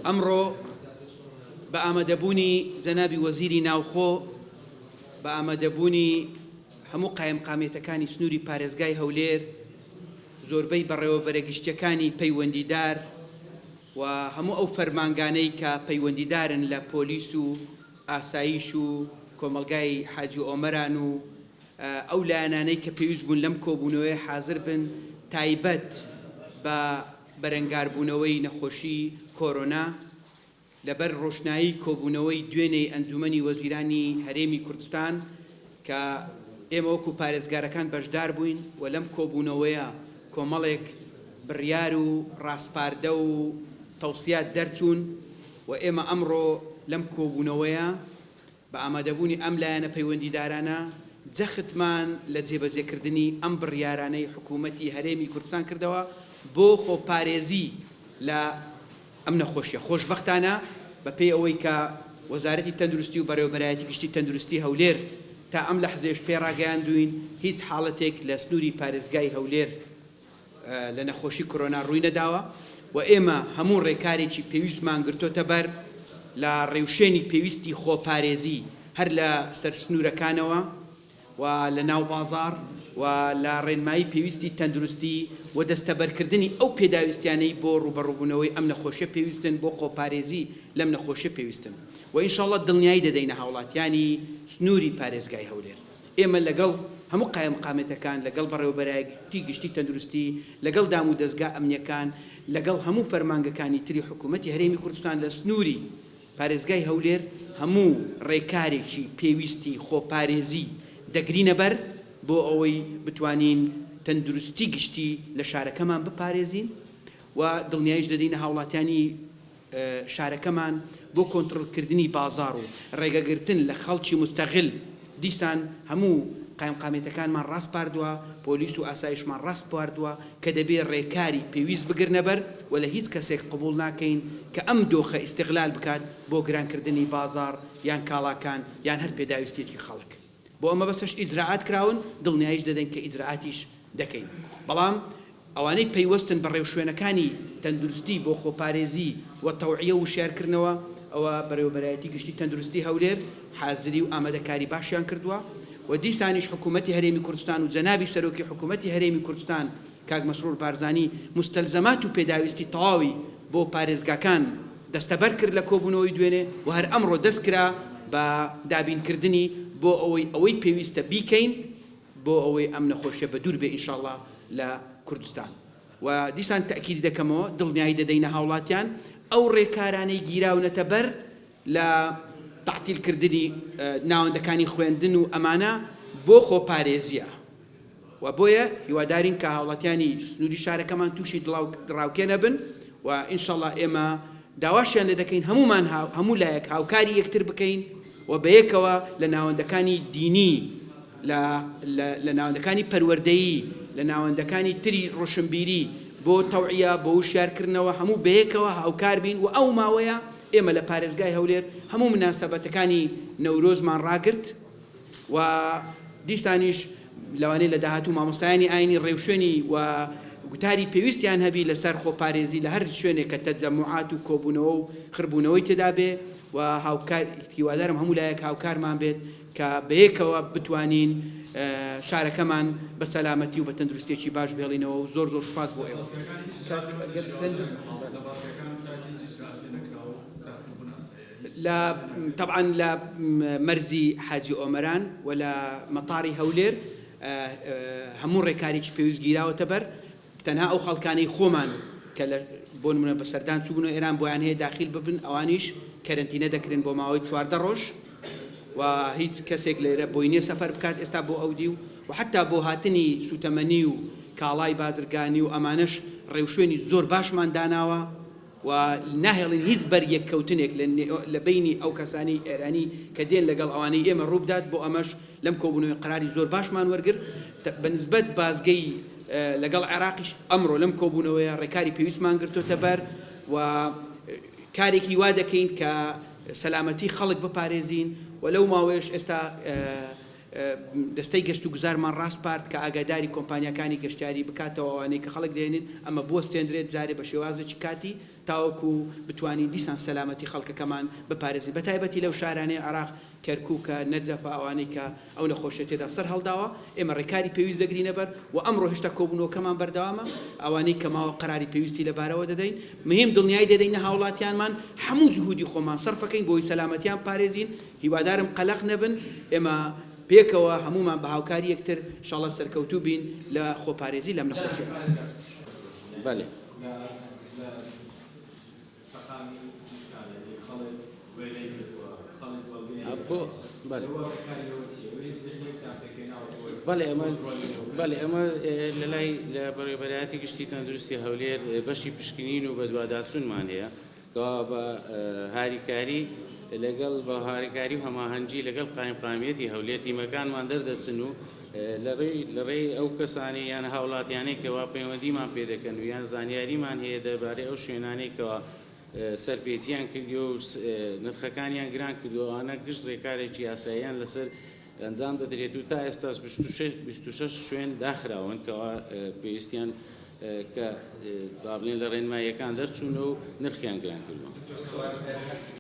ئەمڕۆ بە ئامادەبوونی جەنابی وەزیری ناوخۆ بە ئامادەبوونی هەموو قایمقامێتەکانی سنووری پارێزگای هەولێر زۆربەی بەڕێوەبەرە گشتیەکانی پەیوەندیدار و هەموو ئەو فەرمانگانەی کە پەیوەندیدارن لە پۆلیس و ئاسایش و کۆمەلگای حاجی ئۆمەران و ئەو لایەنانەی کە پێویست بوون لەم کۆبوونەوەی حاضر بن تایبەت بە بەرەنگاربوونەوەی نەخۆشی کۆرۆنا لەبەر ڕۆشنایی کۆبوونەوەی دوێنەی ئەنجومەنی وەزیرانی هەرێمی کوردستان کە ئێمە وەکو پارێزگارەکان بەشدار بووین و لەم کۆبوونەوەیە کۆمەڵێک بڕیار و ڕاستپاردە و تەوسیات دەرچوون و ئێمە ئەمڕۆ لەم کۆبوونەوەیە بە ئامادەبوونی ئەم لایەنە پەیوەندیدارانە جەختمان لە جێبەجێکردنی ئەم بڕیارانەی حکوومەتی هەرێمی کوردستان کردەوە بۆ خۆپارێزی لە ئەم نەخۆشیە. خۆشبەختانە بەپێی ئەوەی کە وەزارەتی تەندروستی و بەڕێوەبەرایەتی گشتی تەندروستی هەولێر تا ئەم لەحزەیەش پێڕاگەیاندوین هیچ حاڵەتێک لە سنووری پارێزگای هەولێر لە نەخۆشی کۆرۆنا ڕووی نەداوە و ئێمە هەموو ڕێکارێکی پێویستمان گرتۆتە بەر لە ڕێوشێنی پێویستی خۆپارێزی هەر لە سەر سنوورەکانەوە و لە ناو بازار و لە ڕێنمایی پێویستی تەندروستی و دەستەبەرکردنی ئەو پێداویستیانەی بۆ ڕوبەڕووبوونەوەی ئەم نەخۆشیە پێویستن بۆ خۆپارێزی لەم نەخۆشیە پێویستن و ئینشاڵڵا دڵنیایی دەدەینە هاوڵاتیانی سنووری پارێزگای هەولێر. ئێمە لەگەڵ هەموو قایمقامێتەکان لەگەڵ بەڕێوەبەرایەتی گشتی تەندروستی لەگەڵ دام و دەستگا ئەمنیەکان لەگەڵ هەموو فەرمانگەکانی تری حکوومەتی هەرێمی کوردستان لە سنووری پارێزگای هەولێر هەموو ڕێکارێکی پێویستی خۆپارێزی دەگرینەبەر بۆ ئەوەی بتوانین تەندروستی گشتی لە شارەکەمان بپارێزین و دڵنیایش دەدەینە هاوڵاتیانی شارەکەمان بۆ کۆنتڕۆلکردنی بازار و ڕێگەگرتن لە خەڵکی مستەغل دیسان هەموو قایمقامێتەکانمان ڕاست پاردووە پۆلیس و ئاسایشمان ڕاست پاردووە کە دەبێت ڕێکاری پێویست بگرنەبەر و لە هیچ کەسێک قبول ناکەین کە ئەم دۆخە ئیستیغلال بکات بۆ گرانکردنی بازار یان کاڵاکان یان هەر پێداویستێکی خەڵک. بۆ ئەمە بەسەش ئیجراعات کراون دڵنیایش دەدەین کە ئیجراعاتیش دەکەین. بەڵام ئەوانەی پەیوەستن بە ڕێوشوێنەکانی تەندروستی بۆ خۆپارێزی و تەوعیە و شێرکردنەوە ئەوە بەڕێوەبەرایەتی گشتی تەندروستی هەولێر حازری و ئامادەکاری باشیان کردووە و دیسانیش حکوومەتی هەرێمی کوردستان و جەنابی سەرۆکی حکوومەتی هەرێمی کوردستان کاک مەسرور بارزانی مستەلزەمات و پێداویستی تەواوی بۆ پارێزگاکان دەستەبەر کرد لە کۆبوونەوەی دوێنێ و هەر ئەمڕۆ دەست کرا بە دابینکردنی بۆ ئەوەی پێویستە بیکەین بۆ ئەوەی ئەم نەخۆشیە بە دوور بێ ئینشاءڵڵا لە کوردستان. و دیسان تەکید دەکەمەوە دڵنیایی دەدەینە هاوڵاتیان ئەو ڕێکارانەی گیراونەتە بەر لە تعتیلکردنی ناوەندەکانی خوێندن و ئەمانە بۆ خۆپارێزیە و بۆیە هیوادارین کە هاوڵاتیانی سنووری شارەکەمان تووشی دڵاوکێ نەبن و ئینشاءڵڵا ئێمە داواشیان لێ دەکەین هەموو لایەک هاوکاری یەکتر بکەین و بەیەکەوە لە ناوەندەکانی دینی لە ناوەندەکانی پەروەردەیی لە ناوەندەکانی تری ڕۆشنبیری بۆ تەوعیە بۆ وشارکردنەوە هەموو بەیەکەوە هاوکار بین و ئەو ماوەیە ئێمە لە پارێزگای هەولێر هەموو مناسەبەتەکانی نەورۆزمان ڕاگرت و دیسانیش لەوانەیە لە داهاتوو مامۆستایانی ئاینی ڕێوشوێنی و گوتاری پێویستیان هەبی لەسەر خۆپارێزی لە هەر شوێنێک کە تەجەموعات و کۆبوونەوە و خڕبوونەوەی تێدا بێ و هیوادارم هەموو لایەک هاوکارمان بێت کە بەیەکەوە بتوانین شارەکەمان بە سەلامەتی و بە تەندروستێکی باش بێڵینەوە و زۆر سوپاس بۆ ئێوە. طبعا لە مەرزی حاجی ئۆمەران و لە مەتاری هەولێر هەموو ڕێکارێکی پێویست گیراوەتە بەر تەنها ئەو خەڵکانەی خۆمان کە بۆ نمونە بە سەردان چووبوون و ئێران بۆیان هەیە داخل ببن ئەوانیش کەرەنتینە دەکرێن بۆ ماوەی 14 ڕۆژ و هیچ کەسێک لێرە بۆی نییە سەفەر بکات ئێستا بۆ ئەو دی و حتا بۆ هاتنی سوتەمەنی و کاڵای بازرگانی و ئەمانەش ڕێوشوێنی زۆر باشمان داناوە و ناهێڵین هیچ بەریەککەوتنێک لە بینی ئەو کەسانی ئێرانی کە دێن لەگەڵ ئەوانەی ئێمە ڕووبدات بۆ ئەمەش لەم کۆبوونەوەی قەراری زۆر باشمان وەرگرت بەنسبەت بازگەی لەگەڵ عێراقیش ئەمڕۆ لەم کۆبوونەوەیە ڕێکاری پێویستمان گرتوتە بەر و کارێکی وا دەکەین کە سەلامەتی خەڵک بپارێزین و لەو ماوەیەش ئێستا دەستەی گەشت و گوزارمان ڕاستپارت کە ئاگاداری کۆمپانیەکانی گەشتیاری بکاتەوە ئەوانەی کە خەڵک دێنن ئەمە بوەستێنرێت جارێ بە شێوازێکی کاتی تاوەکو بتوانین دیسان سەلامەتی خەڵکەکەمان بپارێزین بە تایبەتی لەو شارانەی عێراق کەرکووکە نەجەفە ئەوانەی کە ئەو نەخۆشیە تێدا سەر هەڵداوە ئێمە ڕێکاری پێویست دەگرینەبەر و ئەمڕۆ هێشتا کۆبوونەوەکەمان بەردەوامە ئەوانەی کە ماوە قەراری پێویستی لەبارەوە دەدەین مهم دڵنیای دەدەین هاوڵاتیانمان هەموو جهودی خۆمان سەرفەکەین بۆی سەلامەتیان پارێزین هیوادارم قەلەق نەبن ئێمە پێکەوە هەمومان بە هاوکاری یەکتر ئینشاڵڵا سەرکەوتوو بین لە خۆپارێزی لەم نەخۆشیە. بەڵێ ئەمە لەلای لە بەڕێوەبەرایەتی گشتی تەندروستی هەولێر بەشی پشکنین و بە دوواداچوونمان هەیە کەوا بە هاریکاری لەگەڵ بە هاریکاری و هەماهەنگی لەگەڵ قایمقامیەتی هەولێر تیمەکانمان دەردەچن و لەڕێی ئەو کەسانی یان هاوڵاتیانەی کەوا پەیوەندیمان پێ دەکەن و یان زانیاریمان هەیە دەربارەی ئەو شوێنانەی کەوا سەرپێچیان کردو و نرخەکانیان گران کردووانە گشت ڕێکارێکی یاساییان لەسەر ئەنجام دەدرێت و تا ئێستاش 26 شوێن داخراون کەوا پێویستیان کە بابلێن لە ڕێنماییەکان دەرچوونە و نرخیان گران کردووە.